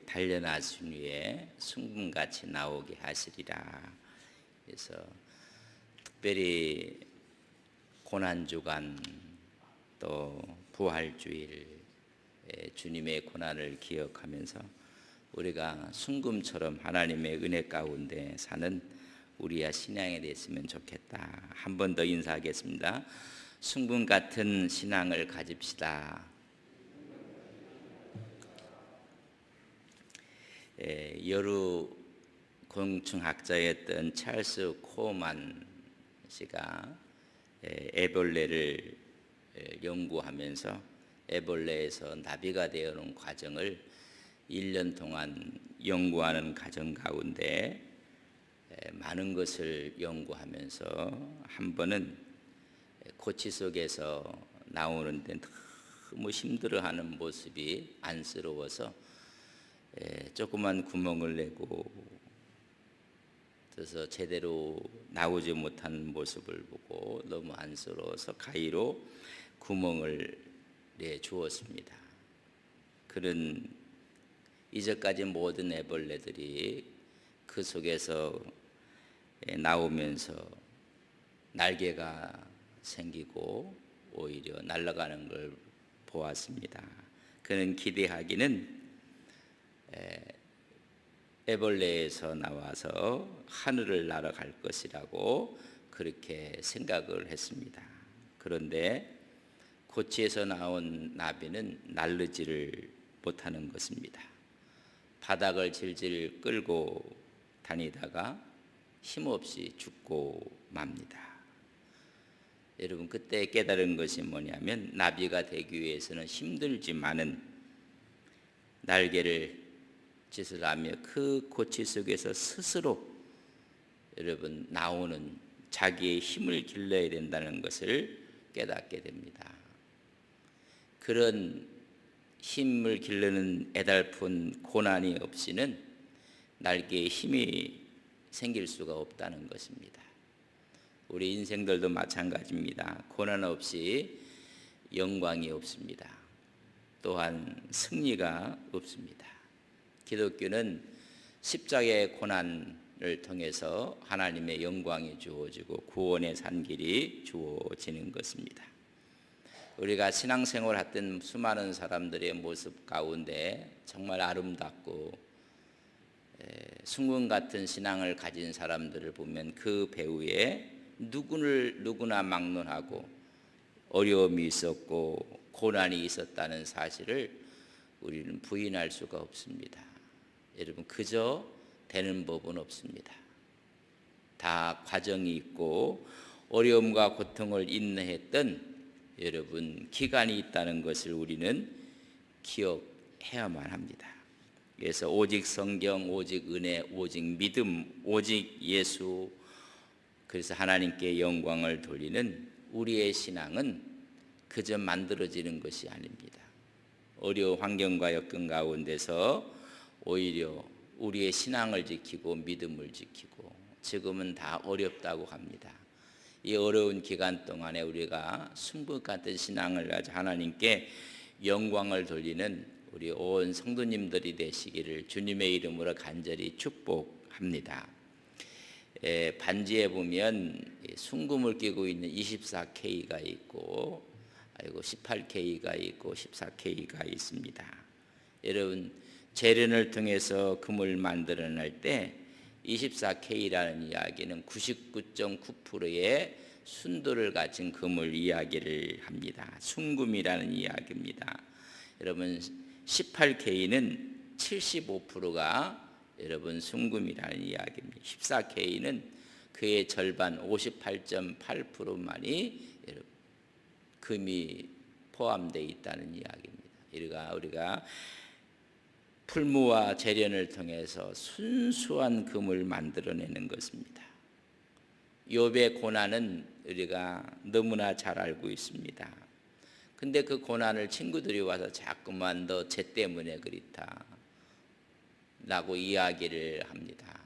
단련하신 후에 순금같이 나오게 하시리라. 그래서 특별히 고난주간 또 부활주일 주님의 고난을 기억하면서 우리가 순금처럼 하나님의 은혜 가운데 사는 우리의 신앙이 됐으면 좋겠다. 한 번 더 인사하겠습니다. 순금 같은 신앙을 가집시다. 여루 공충학자였던 찰스 코만 씨가 애벌레를 연구하면서 애벌레에서 나비가 되어오는 과정을 1년 동안 연구하는 과정 가운데 많은 것을 연구하면서 한 번은 고치 속에서 나오는데 너무 힘들어하는 모습이 안쓰러워서 조그만 구멍을 내고 그래서 제대로 나오지 못한 모습을 보고 너무 안쓰러워서 가위로 구멍을 내 주었습니다. 그런 이제까지 모든 애벌레들이 그 속에서 나오면서 날개가 생기고 오히려 날아가는 걸 보았습니다. 그는 기대하기는 애벌레에서 나와서 하늘을 날아갈 것이라고 그렇게 생각을 했습니다. 그런데 고치에서 나온 나비는 날르지를 못하는 것입니다. 바닥을 질질 끌고 다니다가 힘없이 죽고 맙니다. 여러분, 그때 깨달은 것이 뭐냐면 나비가 되기 위해서는 힘들지만은 날개를 짓을 하며 그 고치 속에서 스스로 여러분 나오는 자기의 힘을 길러야 된다는 것을 깨닫게 됩니다. 그런 힘을 기르는 애달픈 고난이 없이는 날개에 힘이 생길 수가 없다는 것입니다. 우리 인생들도 마찬가지입니다. 고난 없이 영광이 없습니다. 또한 승리가 없습니다. 기독교는 십자가의 고난을 통해서 하나님의 영광이 주어지고 구원의 산길이 주어지는 것입니다. 우리가 신앙생활 했던 수많은 사람들의 모습 가운데 정말 아름답고 순금 같은 신앙을 가진 사람들을 보면 그 배후에 누구나 막론하고 어려움이 있었고 고난이 있었다는 사실을 우리는 부인할 수가 없습니다. 여러분, 그저 되는 법은 없습니다. 다 과정이 있고 어려움과 고통을 인내했던 여러분 기간이 있다는 것을 우리는 기억해야만 합니다. 그래서 오직 성경, 오직 은혜, 오직 믿음, 오직 예수, 그래서 하나님께 영광을 돌리는 우리의 신앙은 그저 만들어지는 것이 아닙니다. 어려운 환경과 여건 가운데서 오히려 우리의 신앙을 지키고 믿음을 지키고, 지금은 다 어렵다고 합니다. 이 어려운 기간 동안에 우리가 순금 같은 신앙을 가지고 하나님께 영광을 돌리는 우리 온 성도님들이 되시기를 주님의 이름으로 간절히 축복합니다. 반지에 보면 순금을 끼고 있는 24K가 있고 18K가 있고 14K가 있습니다. 여러분, 재련을 통해서 금을 만들어낼 때 24K라는 이야기는 99.9%의 순도를 가진 금을 이야기를 합니다. 순금이라는 이야기입니다. 여러분, 18K는 75%가 여러분 순금이라는 이야기입니다. 14K는 그의 절반 58.8%만이 금이 포함되어 있다는 이야기입니다. 우리가 풀무와 재련을 통해서 순수한 금을 만들어내는 것입니다. 욥의 고난은 우리가 너무나 잘 알고 있습니다. 근데 그 고난을 친구들이 와서 자꾸만 너 쟤 때문에 그렇다 라고 이야기를 합니다.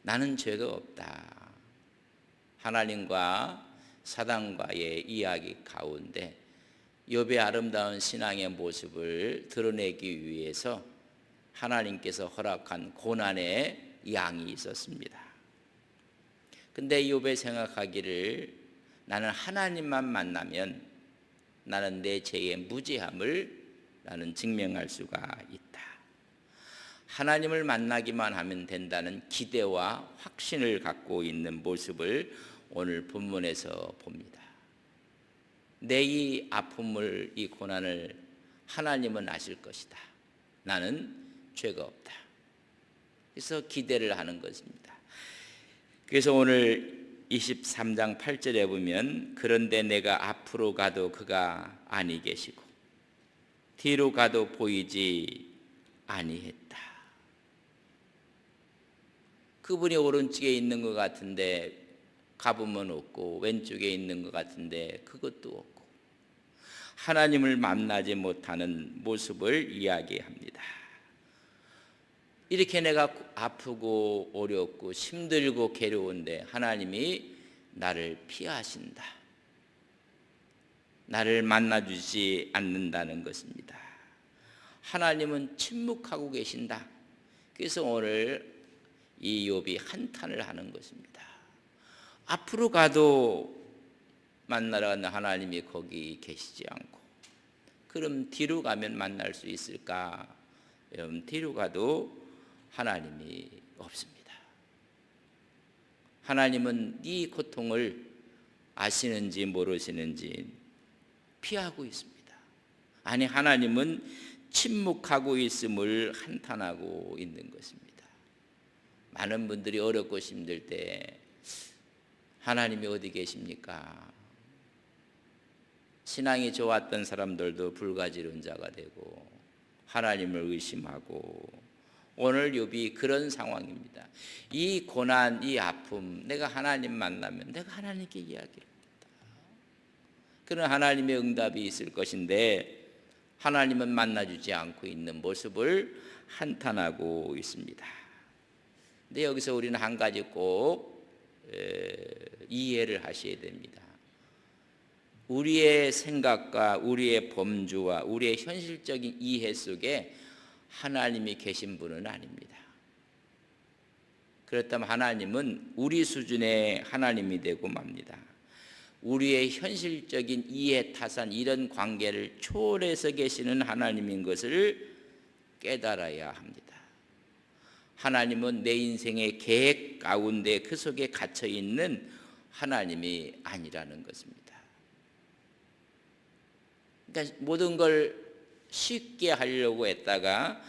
나는 죄가 없다. 하나님과 사단과의 이야기 가운데 욥의 아름다운 신앙의 모습을 드러내기 위해서 하나님께서 허락한 고난의 양이 있었습니다. 근데 욥이 생각하기를 나는 하나님만 만나면 나는 내 죄의 무죄함을 나는 증명할 수가 있다. 하나님을 만나기만 하면 된다는 기대와 확신을 갖고 있는 모습을 오늘 본문에서 봅니다. 내 이 아픔을, 이 고난을 하나님은 아실 것이다. 나는 죄가 없다. 그래서 기대를 하는 것입니다. 그래서 오늘 23장 8절에 보면 그런데 내가 앞으로 가도 그가 아니 계시고 뒤로 가도 보이지 아니했다. 그분이 오른쪽에 있는 것 같은데 가보면 없고 왼쪽에 있는 것 같은데 그것도 없고 하나님을 만나지 못하는 모습을 이야기합니다. 이렇게 내가 아프고 어렵고 힘들고 괴로운데 하나님이 나를 피하신다. 나를 만나주지 않는다는 것입니다. 하나님은 침묵하고 계신다. 그래서 오늘 이 욥이 한탄을 하는 것입니다. 앞으로 가도 만나러 가는 하나님이 거기 계시지 않고 그럼 뒤로 가면 만날 수 있을까? 여러분, 뒤로 가도 하나님이 없습니다. 하나님은 이 고통을 아시는지 모르시는지 피하고 있습니다. 아니, 하나님은 침묵하고 있음을 한탄하고 있는 것입니다. 많은 분들이 어렵고 힘들 때 하나님이 어디 계십니까? 신앙이 좋았던 사람들도 불가지론자가 되고 하나님을 의심하고 오늘 욥이 그런 상황입니다. 이 고난, 이 아픔, 내가 하나님 만나면 내가 하나님께 이야기를 합니다. 그런 하나님의 응답이 있을 것인데 하나님은 만나주지 않고 있는 모습을 한탄하고 있습니다. 근데 여기서 우리는 한 가지 꼭 이해를 하셔야 됩니다. 우리의 생각과 우리의 범주와 우리의 현실적인 이해 속에 하나님이 계신 분은 아닙니다. 그렇다면 하나님은 우리 수준의 하나님이 되고 맙니다. 우리의 현실적인 이해, 타산 이런 관계를 초월해서 계시는 하나님인 것을 깨달아야 합니다. 하나님은 내 인생의 계획 가운데 그 속에 갇혀 있는 하나님이 아니라는 것입니다. 그러니까 모든 걸 쉽게 하려고 했다가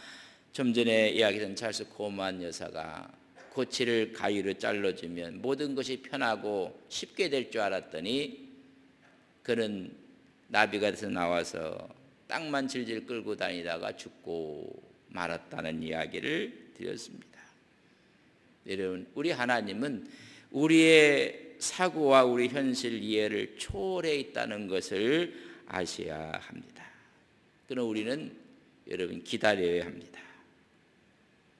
좀 전에 이야기했던 찰스 코만 여사가 고치를 가위로 잘라주면 모든 것이 편하고 쉽게 될 줄 알았더니 그는 나비가 돼서 나와서 땅만 질질 끌고 다니다가 죽고 말았다는 이야기를 드렸습니다. 여러분, 우리 하나님은 우리의 사고와 우리 현실 이해를 초월해 있다는 것을 아셔야 합니다. 그럼 우리는 여러분 기다려야 합니다.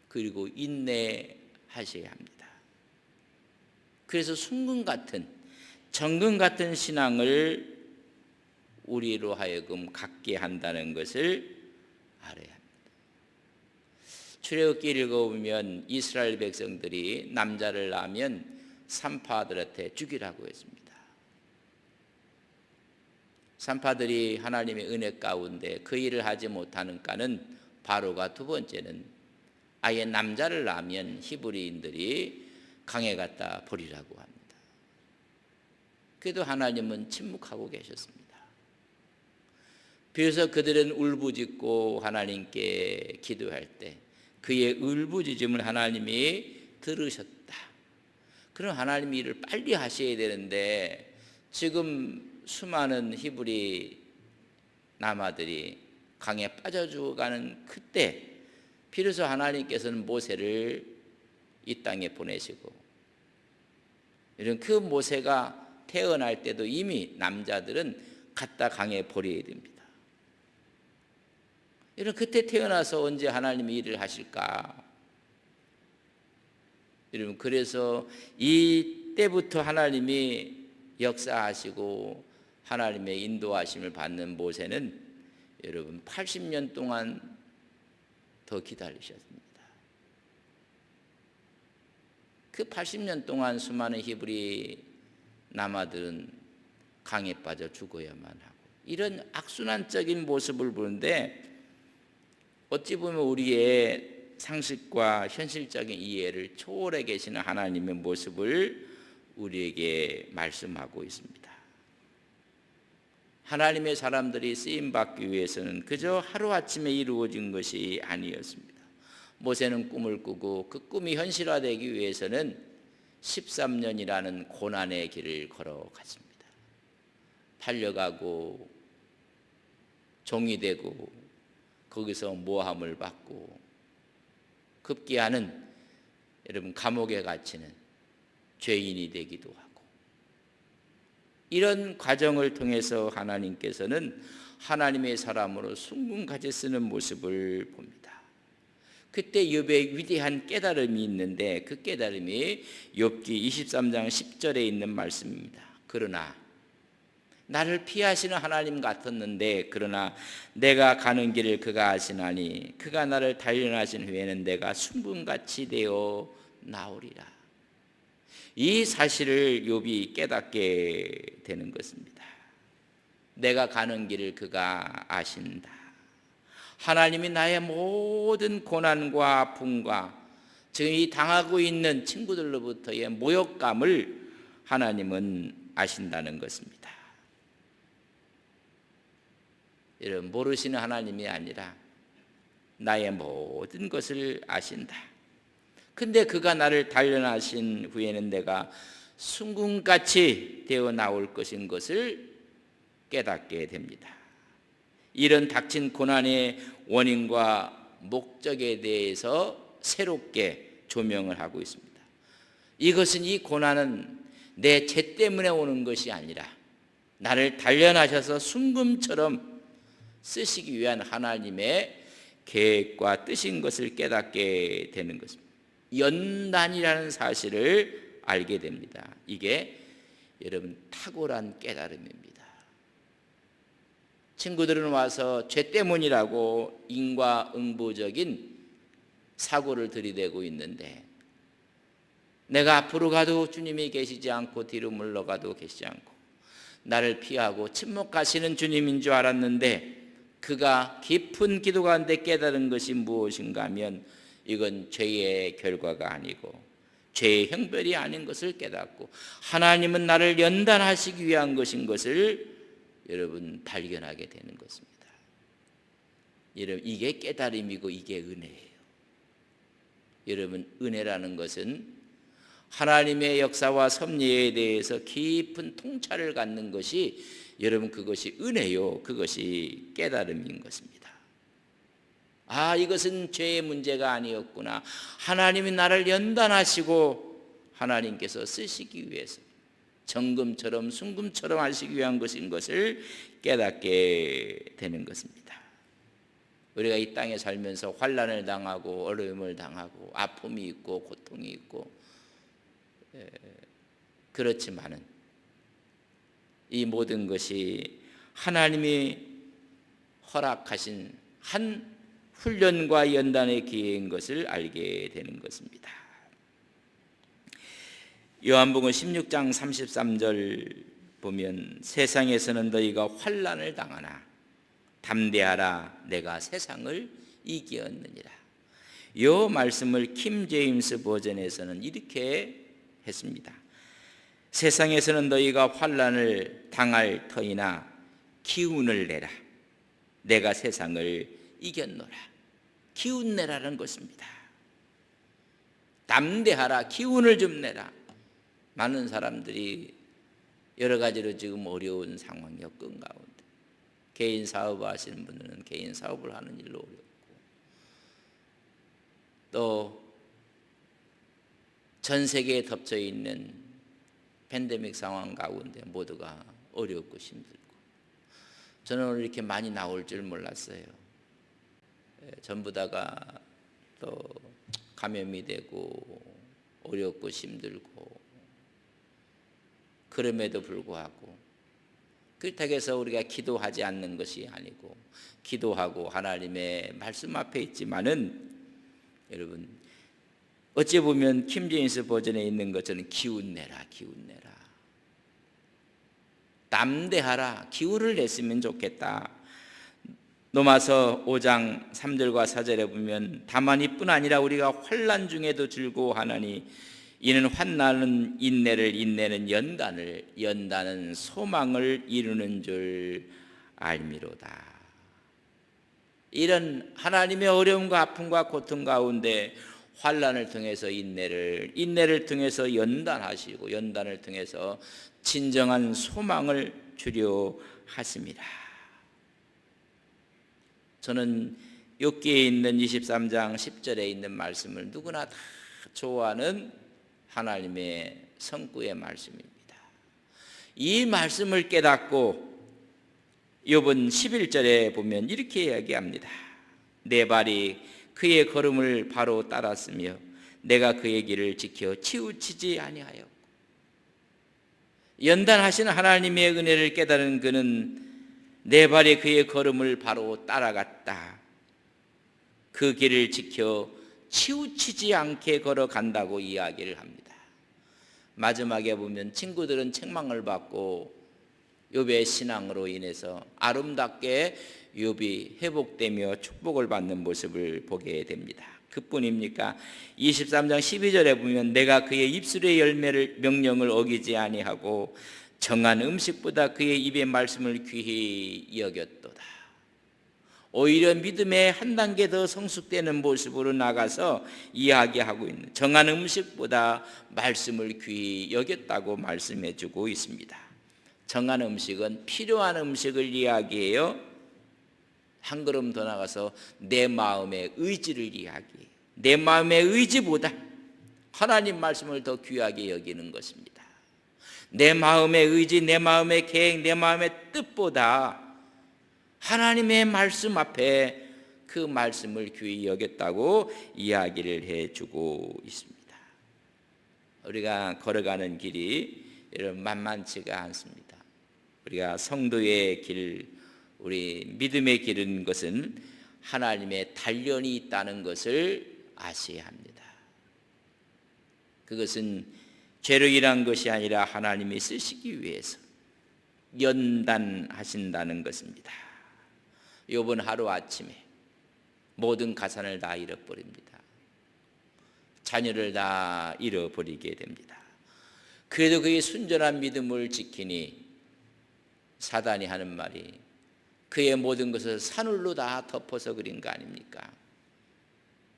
그리고 인내하셔야 합니다. 그래서 순금 같은 정금 같은 신앙을 우리로 하여금 갖게 한다는 것을 알아야 합니다. 출애굽기 읽어보면 이스라엘 백성들이 남자를 낳으면 산파들한테 죽이라고 했습니다. 산파들이 하나님의 은혜 가운데 그 일을 하지 못하는 까는 바로가 두 번째는 아예 남자를 낳으면 히브리인들이 강에 갖다 버리라고 합니다. 그래도 하나님은 침묵하고 계셨습니다. 그래서 그들은 울부짖고 하나님께 기도할 때 그의 울부짖음을 하나님이 들으셨다. 그럼 하나님이 일을 빨리 하셔야 되는데 지금 수많은 히브리 남아들이 강에 빠져 죽어가는 그때 비로소 하나님께서는 모세를 이 땅에 보내시고 이런 그 모세가 태어날 때도 이미 남자들은 갖다 강에 버려야 됩니다. 이런 그때 태어나서 언제 하나님이 일을 하실까? 여러분, 그래서 이때부터 하나님이 역사하시고 하나님의 인도하심을 받는 모세는 여러분 80년 동안 더 기다리셨습니다. 그 80년 동안 수많은 히브리 남아들은 강에 빠져 죽어야만 하고 이런 악순환적인 모습을 보는데 어찌 보면 우리의 상식과 현실적인 이해를 초월해 계시는 하나님의 모습을 우리에게 말씀하고 있습니다. 하나님의 사람들이 쓰임받기 위해서는 그저 하루아침에 이루어진 것이 아니었습니다. 모세는 꿈을 꾸고 그 꿈이 현실화되기 위해서는 13년이라는 고난의 길을 걸어갔습니다. 팔려가고 종이 되고 거기서 모함을 받고 급기야는 여러분 감옥에 갇히는 죄인이 되기도 하고 이런 과정을 통해서 하나님께서는 하나님의 사람으로 순금같이 쓰는 모습을 봅니다. 그때 욥의 위대한 깨달음이 있는데 그 깨달음이 욥기 23장 10절에 있는 말씀입니다. 그러나 나를 피하시는 하나님 같았는데 그러나 내가 가는 길을 그가 아시나니 그가 나를 단련하신 후에는 내가 순금같이 되어 나오리라. 이 사실을 욥이 깨닫게 되는 것입니다. 내가 가는 길을 그가 아신다. 하나님이 나의 모든 고난과 아픔과 지금 이 당하고 있는 친구들로부터의 모욕감을 하나님은 아신다는 것입니다. 여러분, 모르시는 하나님이 아니라 나의 모든 것을 아신다. 근데 그가 나를 단련하신 후에는 내가 순금같이 되어 나올 것인 것을 깨닫게 됩니다. 이런 닥친 고난의 원인과 목적에 대해서 새롭게 조명을 하고 있습니다. 이것은 이 고난은 내 죄 때문에 오는 것이 아니라 나를 단련하셔서 순금처럼 쓰시기 위한 하나님의 계획과 뜻인 것을 깨닫게 되는 것입니다. 연단이라는 사실을 알게 됩니다. 이게 여러분 탁월한 깨달음입니다. 친구들은 와서 죄 때문이라고 인과응보적인 사고를 들이대고 있는데 내가 앞으로 가도 주님이 계시지 않고 뒤로 물러가도 계시지 않고 나를 피하고 침묵하시는 주님인 줄 알았는데 그가 깊은 기도 가운데 깨달은 것이 무엇인가 하면 이건 죄의 결과가 아니고 죄의 형벌이 아닌 것을 깨닫고 하나님은 나를 연단하시기 위한 것인 것을 여러분 발견하게 되는 것입니다. 여러분 이게 깨달음이고 이게 은혜예요. 여러분 은혜라는 것은 하나님의 역사와 섭리에 대해서 깊은 통찰을 갖는 것이 여러분 그것이 은혜요. 그것이 깨달음인 것입니다. 아, 이것은 죄의 문제가 아니었구나. 하나님이 나를 연단하시고 하나님께서 쓰시기 위해서 정금처럼 순금처럼 하시기 위한 것인 것을 깨닫게 되는 것입니다. 우리가 이 땅에 살면서 환난을 당하고 어려움을 당하고 아픔이 있고 고통이 있고 그렇지만은 이 모든 것이 하나님이 허락하신 한 훈련과 연단의 기회인 것을 알게 되는 것입니다. 요한복음 16장 33절 보면 세상에서는 너희가 환난을 당하나 담대하라 내가 세상을 이기었느니라. 이 말씀을 킴 제임스 버전에서는 이렇게 했습니다. 세상에서는 너희가 환난을 당할 터이나 기운을 내라 내가 세상을 이겼노라. 기운 내라는 것입니다. 담대하라, 기운을 좀 내라. 많은 사람들이 여러 가지로 지금 어려운 상황이 엮은 가운데 개인 사업을 하시는 분들은 개인 사업을 하는 일로 어렵고 또 전 세계에 덮쳐 있는 팬데믹 상황 가운데 모두가 어렵고 힘들고 저는 오늘 이렇게 많이 나올 줄 몰랐어요. 전부 다가 또 감염이 되고 어렵고 힘들고 그럼에도 불구하고 그렇다고 해서 우리가 기도하지 않는 것이 아니고 기도하고 하나님의 말씀 앞에 있지만은 여러분 어찌 보면 킹제임스 버전에 있는 것처럼 기운내라 기운내라 담대하라 기운을 냈으면 좋겠다. 로마서 5장 3절과 4절에 보면 다만 이뿐 아니라 우리가 환난 중에도 즐거워하나니 이는 환난은 인내를 인내는 연단을 연단은 소망을 이루는 줄 알미로다. 이런 하나님의 어려움과 아픔과 고통 가운데 환난을 통해서 인내를 통해서 연단하시고 연단을 통해서 진정한 소망을 주려 하십니다. 저는 욥기에 있는 23장 10절에 있는 말씀을 누구나 다 좋아하는 하나님의 성구의 말씀입니다. 이 말씀을 깨닫고 욥은 11절에 보면 이렇게 이야기합니다. 내 발이 그의 걸음을 바로 따랐으며 내가 그의 길을 지켜 치우치지 아니하였고. 연단하신 하나님의 은혜를 깨달은 그는 내 발이 그의 걸음을 바로 따라갔다. 그 길을 지켜 치우치지 않게 걸어간다고 이야기를 합니다. 마지막에 보면 친구들은 책망을 받고 욥의 신앙으로 인해서 아름답게 욥이 회복되며 축복을 받는 모습을 보게 됩니다. 그뿐입니까? 23장 12절에 보면 내가 그의 입술의 열매를 명령을 어기지 아니하고 정한 음식보다 그의 입의 말씀을 귀히 여겼도다. 오히려 믿음의 한 단계 더 성숙되는 모습으로 나가서 이야기하고 있는 정한 음식보다 말씀을 귀히 여겼다고 말씀해 주고 있습니다. 정한 음식은 필요한 음식을 이야기해요. 한 걸음 더 나가서 내 마음의 의지를 이야기해요. 내 마음의 의지보다 하나님 말씀을 더 귀하게 여기는 것입니다. 내 마음의 의지, 내 마음의 계획, 내 마음의 뜻보다 하나님의 말씀 앞에 그 말씀을 귀히 여겼다고 이야기를 해주고 있습니다. 우리가 걸어가는 길이 여러분 만만치가 않습니다. 우리가 성도의 길, 우리 믿음의 길인 것은 하나님의 단련이 있다는 것을 아셔야 합니다. 그것은 죄로 인한 것이 아니라 하나님이 쓰시기 위해서 연단하신다는 것입니다. 욥은 하루아침에 모든 가산을 다 잃어버립니다. 자녀를 다 잃어버리게 됩니다. 그래도 그의 순전한 믿음을 지키니 사단이 하는 말이 그의 모든 것을 산울로 다 덮어서 그린 거 아닙니까?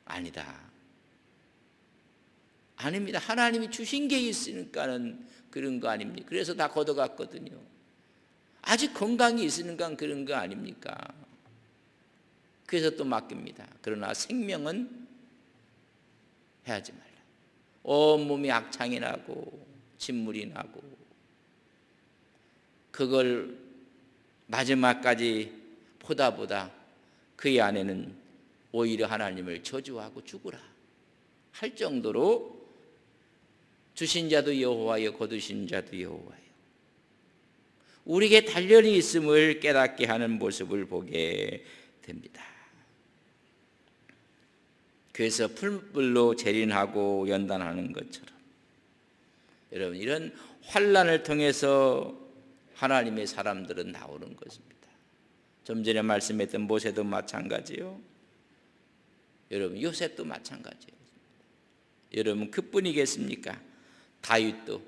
아니다. 아닙니다. 하나님이 주신 게 있으니까는 그런 거 아닙니까? 그래서 다 걷어갔거든요. 아직 건강이 있으니까 그런 거 아닙니까? 그래서 또 맡깁니다. 그러나 생명은 해하지 말라. 온몸이 악창이 나고 진물이 나고 그걸 마지막까지 보다 그의 아내는 오히려 하나님을 저주하고 죽으라 할 정도로 주신 자도 여호와여 거두신 자도 여호와여 우리에게 단련이 있음을 깨닫게 하는 모습을 보게 됩니다. 그래서 풀불로 재림하고 연단하는 것처럼 여러분 이런 환난을 통해서 하나님의 사람들은 나오는 것입니다. 좀 전에 말씀했던 모세도 마찬가지요. 여러분 요셉도 마찬가지예요. 여러분 그뿐이겠습니까? 다윗도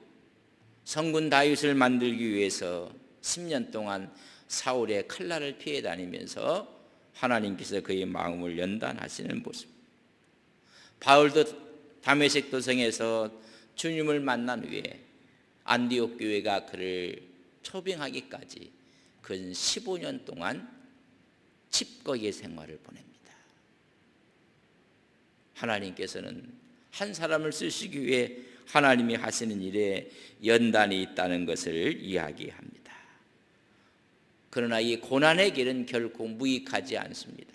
성군 다윗을 만들기 위해서 10년 동안 사울의 칼날을 피해 다니면서 하나님께서 그의 마음을 연단하시는 모습. 바울도 다메섹 도성에서 주님을 만난 후에 안디옥 교회가 그를 초빙하기까지 근 15년 동안 칩거의 생활을 보냅니다. 하나님께서는 한 사람을 쓰시기 위해 하나님이 하시는 일에 연단이 있다는 것을 이야기합니다. 그러나 이 고난의 길은 결코 무익하지 않습니다.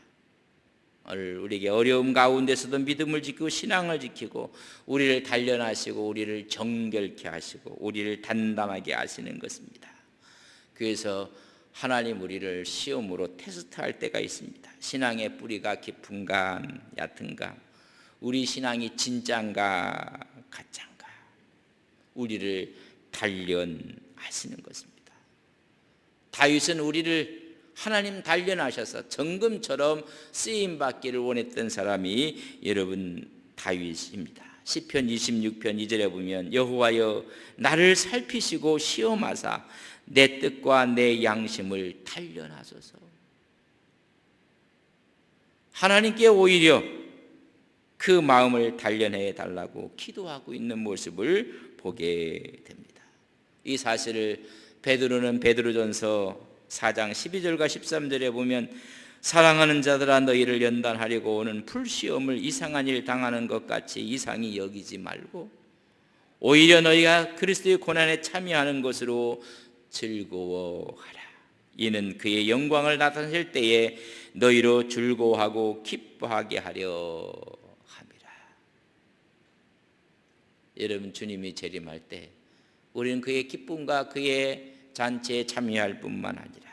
우리에게 어려움 가운데서도 믿음을 지키고 신앙을 지키고 우리를 단련하시고 우리를 정결케 하시고 우리를 단단하게 하시는 것입니다. 그래서 하나님 우리를 시험으로 테스트할 때가 있습니다. 신앙의 뿌리가 깊은가 얕은가, 우리 신앙이 진짠가 가짠가, 우리를 단련하시는 것입니다. 다윗은 우리를 하나님 단련하셔서 정금처럼 쓰임받기를 원했던 사람이 여러분 다윗입니다. 시편 26편 2절에 보면 여호와여 나를 살피시고 시험하사 내 뜻과 내 양심을 단련하소서. 하나님께 오히려 그 마음을 단련해 달라고 기도하고 있는 모습을 보게 됩니다. 이 사실을 베드로는 베드로전서 4장 12절과 13절에 보면 사랑하는 자들아 너희를 연단하려고 오는 풀시험을 이상한 일 당하는 것 같이 이상히 여기지 말고 오히려 너희가 그리스도의 고난에 참여하는 것으로 즐거워하라. 이는 그의 영광을 나타낼 때에 너희로 즐거워하고 기뻐하게 하려 함이라. 여러분 주님이 재림할 때 우리는 그의 기쁨과 그의 잔치에 참여할 뿐만 아니라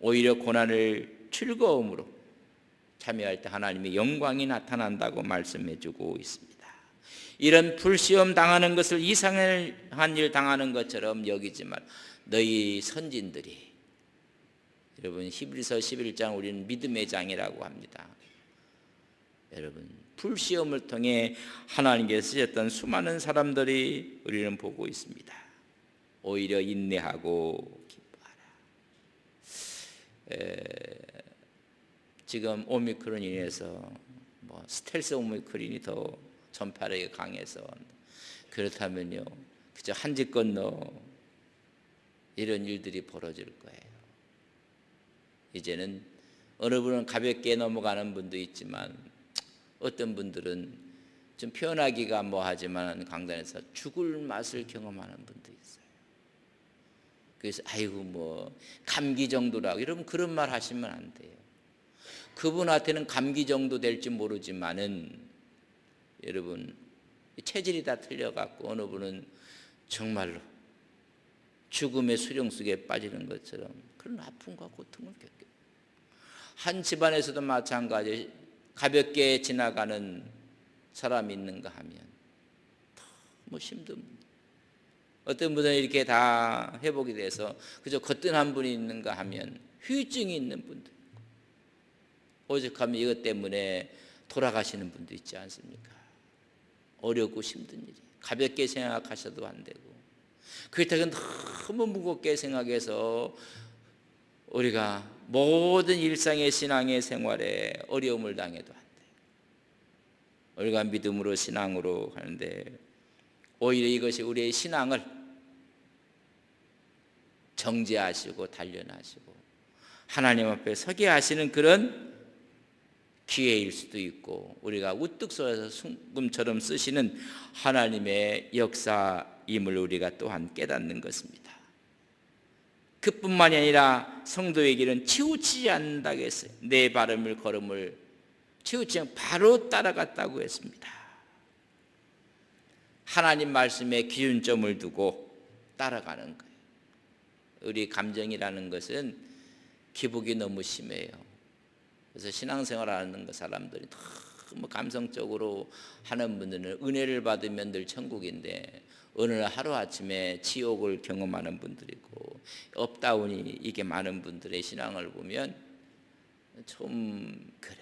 오히려 고난을 즐거움으로 참여할 때 하나님의 영광이 나타난다고 말씀해 주고 있습니다. 이런 불시험 당하는 것을 이상한 일 당하는 것처럼 여기지 말. 너희 선진들이, 여러분 히브리서 11장 우리는 믿음의 장이라고 합니다. 여러분 불시험을 통해 하나님께서 쓰셨던 수많은 사람들이 우리는 보고 있습니다. 오히려 인내하고 기뻐하라. 지금 오미크론이 인해서 스텔스 오미크론이 더 전파력이 강해서 그렇다면요, 그저 한 집 건너 이런 일들이 벌어질 거예요. 이제는 어느 분은 가볍게 넘어가는 분도 있지만 어떤 분들은 좀 표현하기가 하지만 강단에서 죽을 맛을 경험하는 분도 있어요. 그래서 아이고 감기 정도라고 여러분 그런 말 하시면 안 돼요. 그분한테는 감기 정도 될지 모르지만은 여러분 체질이 다 틀려갖고 어느 분은 정말로 죽음의 수령 속에 빠지는 것처럼 그런 아픔과 고통을 겪어요. 한 집안에서도 마찬가지. 가볍게 지나가는 사람이 있는가 하면 너무 힘든 분, 어떤 분은 이렇게 다 회복이 돼서 그저 거뜬한 분이 있는가 하면 후유증이 있는 분도 있고, 오죽하면 이것 때문에 돌아가시는 분도 있지 않습니까? 어렵고 힘든 일이 가볍게 생각하셔도 안 되고, 그렇다고 너무 무겁게 생각해서 우리가 모든 일상의 신앙의 생활에 어려움을 당해도 안 돼요. 우리가 믿음으로 신앙으로 하는데 오히려 이것이 우리의 신앙을 정죄하시고 단련하시고 하나님 앞에 서게 하시는 그런 기회일 수도 있고, 우리가 우뚝 서서 순금처럼 쓰시는 하나님의 역사임을 우리가 또한 깨닫는 것입니다. 그뿐만이 아니라 성도에게는 치우치지 않는다고 했어요. 내 발음을 걸음을 치우치지 않고 바로 따라갔다고 했습니다. 하나님 말씀에 기준점을 두고 따라가는 거예요. 우리 감정이라는 것은 기복이 너무 심해요. 그래서 신앙생활하는 사람들이 너무 감성적으로 하는 분들은 은혜를 받으면 늘 천국인데 어느 날 하루아침에 지옥을 경험하는 분들이고, 업다운이 이게 많은 분들의 신앙을 보면 좀 그래요.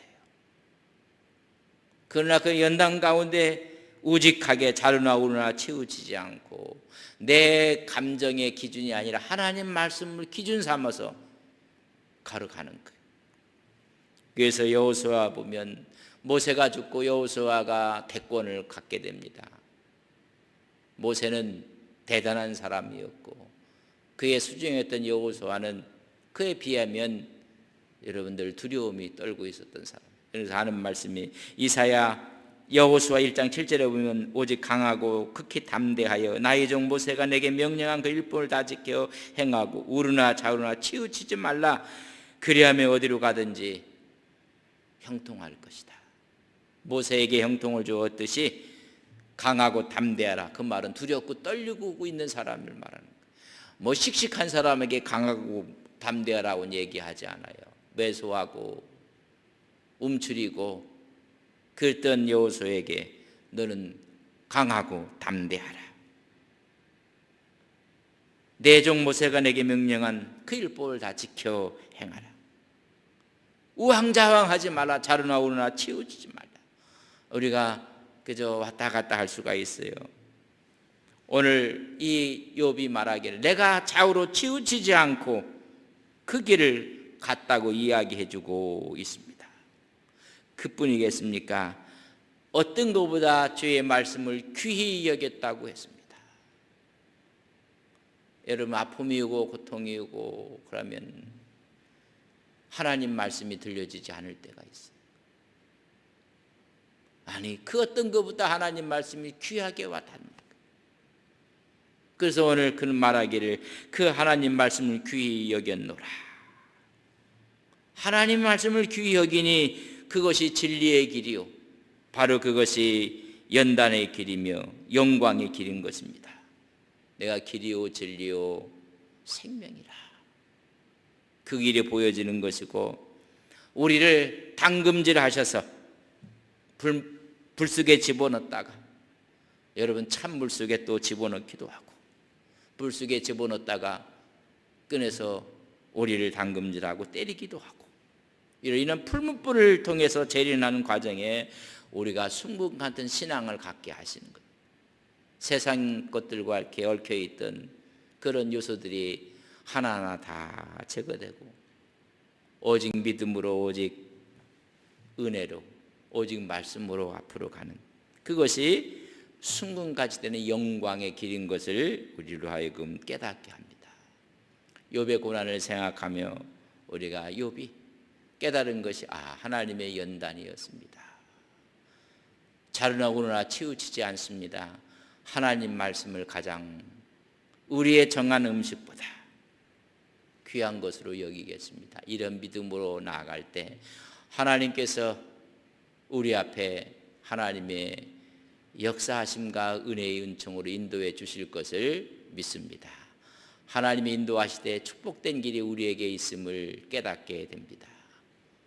그러나 그 연단 가운데 우직하게 자르나 우르나 치우치지 않고 내 감정의 기준이 아니라 하나님 말씀을 기준 삼아서 걸어가는 거예요. 그래서 여호수아 보면 모세가 죽고 여호수아가 대권을 갖게 됩니다. 모세는 대단한 사람이었고 그의 수중이었던 여호수아는 그에 비하면 여러분들 두려움이 떨고 있었던 사람. 그래서 하는 말씀이 이사야 여호수아 1장 7절에 보면 오직 강하고 극히 담대하여 나의 종 모세가 내게 명령한 그 율법을 다 지켜 행하고 우르나 좌우나 치우치지 말라. 그리하면 어디로 가든지 형통할 것이다. 모세에게 형통을 주었듯이 강하고 담대하라. 그 말은 두렵고 떨리고 있는 사람을 말하는 거예요. 뭐 씩씩한 사람에게 강하고 담대하라고 얘기하지 않아요. 매소하고 움츠리고 그랬던 여호수아에게 너는 강하고 담대하라. 내 종 모세가 내게 명령한 그 율법을 다 지켜 행하라. 우왕좌왕하지 말라. 자르나 오르나 치우치지 말라. 우리가 그저 왔다 갔다 할 수가 있어요. 오늘 이 욥이 말하기를 내가 좌우로 치우치지 않고 그 길을 갔다고 이야기해주고 있습니다. 그뿐이겠습니까? 어떤 것보다 주의 말씀을 귀히 여겼다고 했습니다. 여러분 아픔이 오고 고통이 오고 그러면 하나님 말씀이 들려지지 않을 때가 있어요. 아니 그 어떤 것보다 하나님 말씀이 귀하게 와닿는. 그래서 오늘 그는 말하기를 그 하나님 말씀을 귀히 여겼노라. 하나님 말씀을 귀히 여기니 그것이 진리의 길이요 바로 그것이 연단의 길이며 영광의 길인 것입니다. 내가 길이요 진리요 생명이라. 그 길이 보여지는 것이고 우리를 담금질하셔서 불 속에 집어넣었다가 여러분 찬물 속에 또 집어넣기도 하고 불 속에 집어넣었다가 꺼내서 우리를 담금질하고 때리기도 하고 이런 풀무불을 통해서 재련하는 과정에 우리가 순금 같은 신앙을 갖게 하시는 거예요. 세상 것들과 이렇게 얽혀있던 그런 요소들이 하나하나 다 제거되고 오직 믿음으로 오직 은혜로 오직 말씀으로 앞으로 가는 그것이 순금같이 되는 영광의 길인 것을 우리로 하여금 깨닫게 합니다. 욥의 고난을 생각하며 우리가 욥이 깨달은 것이 하나님의 연단이었습니다. 자르나 오르나 치우치지 않습니다. 하나님 말씀을 가장 우리의 정한 음식보다 귀한 것으로 여기겠습니다. 이런 믿음으로 나아갈 때 하나님께서 우리 앞에 하나님의 역사하심과 은혜의 은총으로 인도해 주실 것을 믿습니다. 하나님이 인도하시되 축복된 길이 우리에게 있음을 깨닫게 됩니다.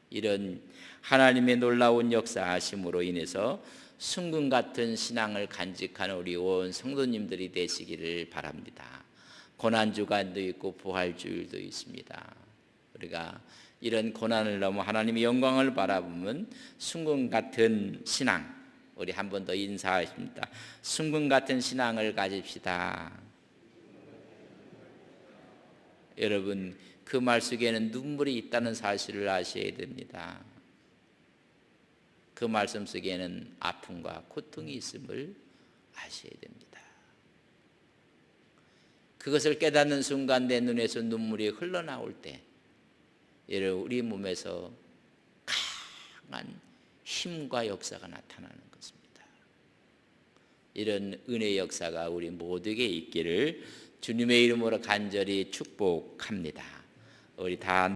이런 하나님의 놀라운 역사하심으로 인해서 순금 같은 신앙을 간직하는 우리 온 성도님들이 되시기를 바랍니다. 고난주간도 있고 부활주일도 있습니다. 우리가 이런 고난을 넘어 하나님의 영광을 바라보면 순금 같은 신앙, 우리 한 번 더 인사하십니다. 순금 같은 신앙을 가집시다. 여러분 그 말 속에는 눈물이 있다는 사실을 아셔야 됩니다. 그 말씀 속에는 아픔과 고통이 있음을 아셔야 됩니다. 그것을 깨닫는 순간 내 눈에서 눈물이 흘러나올 때 여러분 우리 몸에서 강한 힘과 역사가 나타나는 것입니다. 이런 은혜의 역사가 우리 모두에게 있기를 주님의 이름으로 간절히 축복합니다. 우리 다